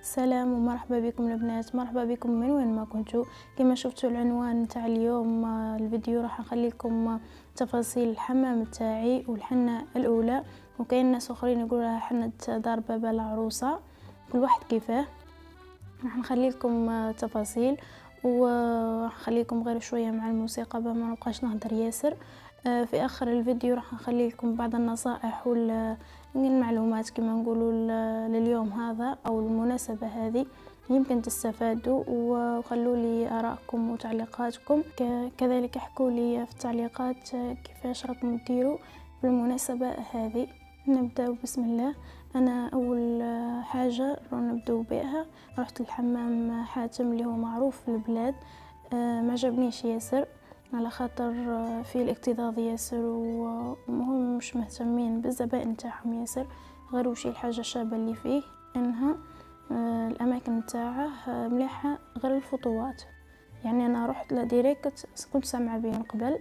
سلام ومرحبا بكم البنات، مرحبا بكم من وين ما كنتوا. كما شفتوا العنوان تاع اليوم الفيديو راح نخلي لكم تفاصيل الحمام تاعي والحنه الاولى، وكاين ناس اخرين يقولوا حنه دار بابا العروسه، كل واحد كيفاه. راح نخلي لكم تفاصيل وخليكم غير شويه مع الموسيقى باه ما نبقاش نهضر ياسر. في اخر الفيديو راح نخلي لكم بعض النصائح والمعلومات كما نقولوا لليوم هذا او المناسبه هذه، يمكن تستفادوا. وخلوا لي ارائكم وتعليقاتكم، كذلك احكوا لي في التعليقات كيفاش راكم ديروا في المناسبه هذه. نبدا بسم الله. انا اول حاجه نبداو بها، رحت الحمام حاتم اللي هو معروف في البلاد. ما عجبنيش ياسر على خاطر فيه الاكتظاظ ياسر، وهم مش مهتمين بالزبائن تاعهم ياسر. غير وشي الحاجه الشابه اللي فيه انها الاماكن تاعه مليحه غير الفطوات. يعني انا رحت له ديريكت، كنت سامعه بيه من قبل،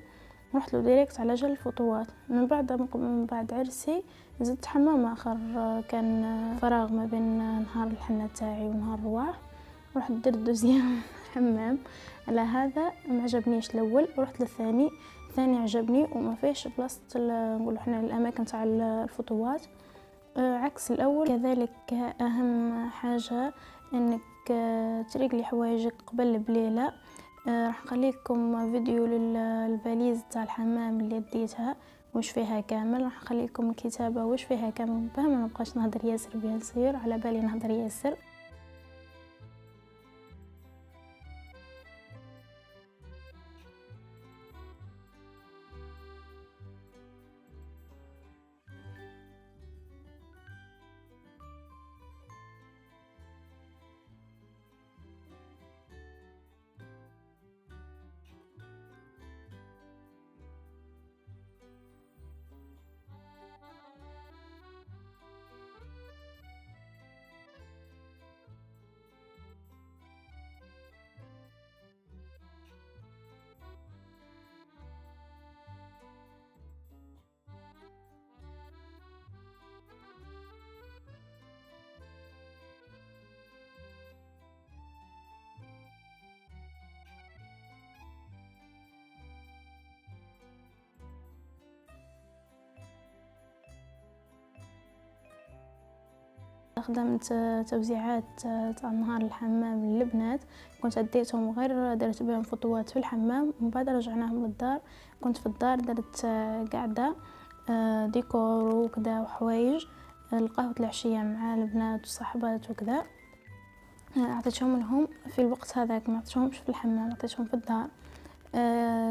رحت له ديريكت على جال الفطوات. من بعد عرسي زدت حمام اخر، كان فراغ ما بين نهار الحنه تاعي ونهار الرواح، رحت درت دوزيام حمام. على هذا ما عجبنيش الاول، رحت للثاني، الثاني عجبني وما فيش بلاصه نقولوا احنا الاماكن تاع الفطوات عكس الاول. كذلك اهم حاجه انك تريقلي حوايجك قبل بليله. راح نخلي لكم فيديو للباليز تاع الحمام اللي ديتها واش فيها كامل، راح نخلي لكم الكتابه واش فيها كامل باه ما نبقاش نهضر ياسر بها نصير على بالي نهضر ياسر. خدمت توزيعات تاع نهار الحمام للبنات، كنت اديتهم غير درت بهم خطوات في الحمام، ومن بعد رجعناهم للدار. كنت في الدار درت قاعده ديكور وكذا وحوايج القهوه العشيه مع البنات والصحبات وكذا. اعطيتهم لهم في الوقت هذاك، ما عطيتهمش في الحمام، عطيتهم في الدار.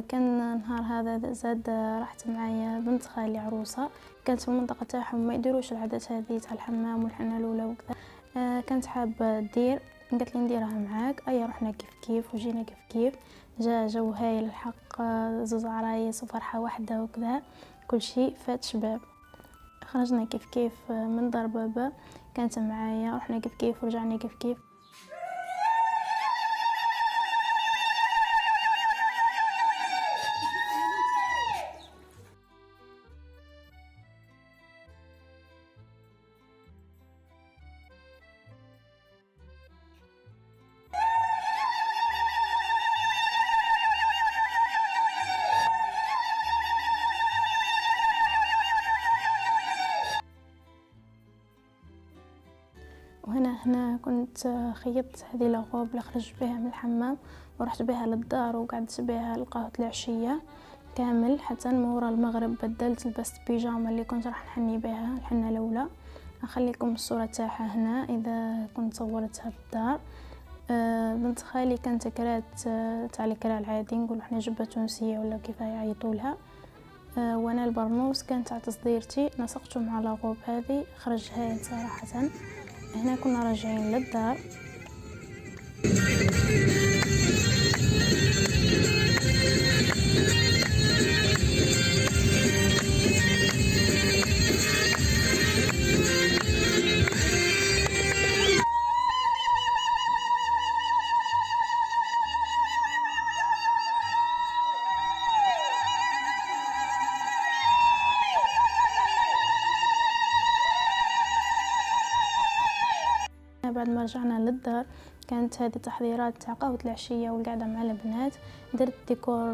كان نهار هذا زاد رحت معايا بنت خالي عروسه، كانت في المنطقه تاعهم ما يديروش العادات هذه تاع الحمام والحنه الاولى وكذا. كانت حابه دير، قالت لي نديرها معاك. ايا رحنا كيف كيف وجينا كيف كيف، جا جو هايل الحق، زوز عرايس وفرحه واحده وكذا، كل شيء فات شباب. خرجنا كيف كيف من دار بابا، كانت معايا، رحنا كيف كيف ورجعنا كيف كيف. وهنا كنت خيطت هذه الغوب اللي خرجت بها من الحمام ورحت بها للدار، وقعدت بها القهوة العشية كامل حتى مورا المغرب. بدلت لبست بيجاما اللي كنت راح نحني بها الحنة الاولى. اخليكم الصورة تاعها هنا اذا كنت صورتها في الدار. بنت خالي كانت كرات تاع الكرا العادي، نقول احنا جبة تونسية ولا كيف يعيطوا لها. وانا البرنوس كانت تاع تصديرتي، نسقته مع الغوب هذه، خرج هايل صراحة. هنا كنا راجعين للدار. بعد ما رجعنا للدار كانت هذه تحضيرات تاع قهوة العشية والقعدة مع البنات. درت ديكور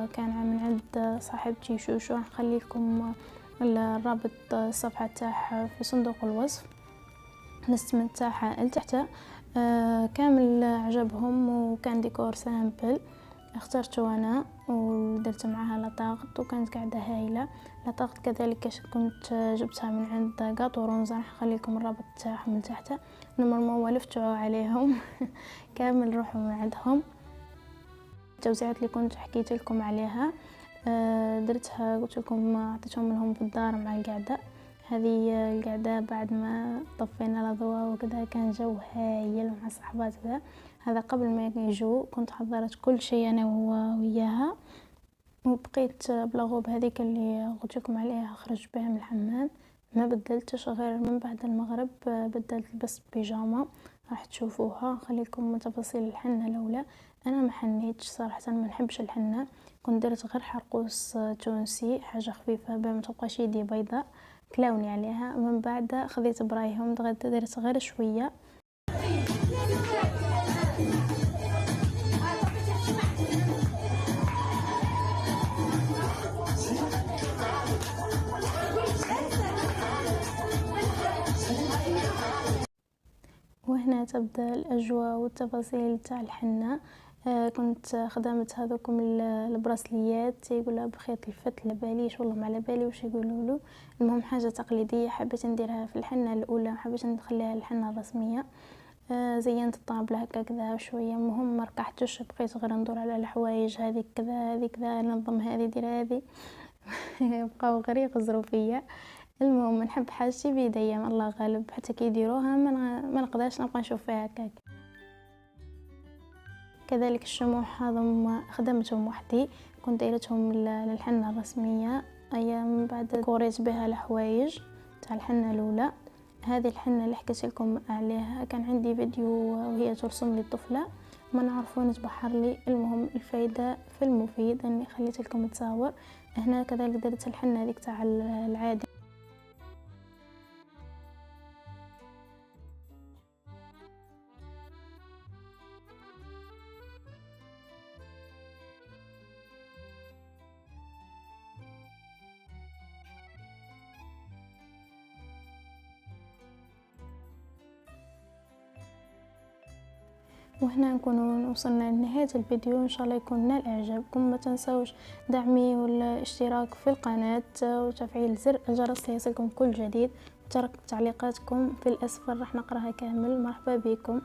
كان من عند صاحبتي شوشو، راح نخلي لكم الرابط الصفحة تاعها في صندوق الوصف، الاسم تاعها لتحت. كامل عجبهم وكان ديكور سامبل اخترته انا ودرت معاها لاطاغط وكانت قاعده هايله. لاطاغط كذلك كنت جبتها من عند قاطو رونزا، راح نخلي لكم الرابط تاعهم من تحت. نورمالمون ولفتوا عليهم كامل روحوا من عندهم. التوزيعات اللي كنت حكيت لكم عليها درتها، قلت لكم اعطيتهم لهم في الدار مع القعده. هذه القعده بعد ما طفينا الاضواء وكذا كان جو هايل مع صحبات كذا. هذا قبل ما يجوا كنت حضرت كل شيء انا وياها، وبقيت بلاغوب هذيك اللي قلت لكم عليها خرج بها من الحمام. ما بدلتش غير من بعد المغرب، بدلت بس بيجاما راح تشوفوها. خليكم تفاصيل الحنه الاولى. انا ما حنيتش صراحه، ما نحبش الحنه، كنت درت غير حرقوس تونسي حاجه خفيفه ما تبقاش يدي بيضاء، كلاوني عليها. من بعد خذيت برايهم درت غير شويه. وهنا تبدا الاجواء والتفاصيل تاع الحنه. كنت خدمت هذوكم البراسليات يقولها بخيط الفت لباليش والله ما على بالي واش يقولوا له. المهم حاجه تقليديه حبيت نديرها في الحنه الاولى، حبيت نخليها الحنه الرسميه. زينت الطابله هكا كذا شويه. المهم ما ركحتش، بقيت غير ندور على الحوايج هذيك كذا هذيك كذا، ننظم هذه دير هذه بقاو غير يغزروا فيا. المهم نحب حاجتي بيديا الله غالب، حتى كي يديروها ما نقدرش نبقى نشوف فيها هكاك. كذلك الشموع هذم خدمتهم وحدي، كنت دايرتهم للحنه الرسميه. ايام من بعد كوريت بها الحوايج تاع الحنه الاولى. هذه الحنه اللي حكيت لكم عليها كان عندي فيديو وهي ترسم لي الطفله، ما نعرفوا نتبحر لي. المهم الفايده في المفيد اني خليت لكم تصاور. هنا كذلك درت الحنه هذيك تاع العادي. وهنا نكون وصلنا لنهاية الفيديو، ان شاء الله يكون نال اعجابكم. ما تنسوش دعمي والاشتراك في القناة وتفعيل زر الجرس ليصلكم كل جديد، وترك تعليقاتكم في الاسفل راح نقراها كامل. مرحبا بكم.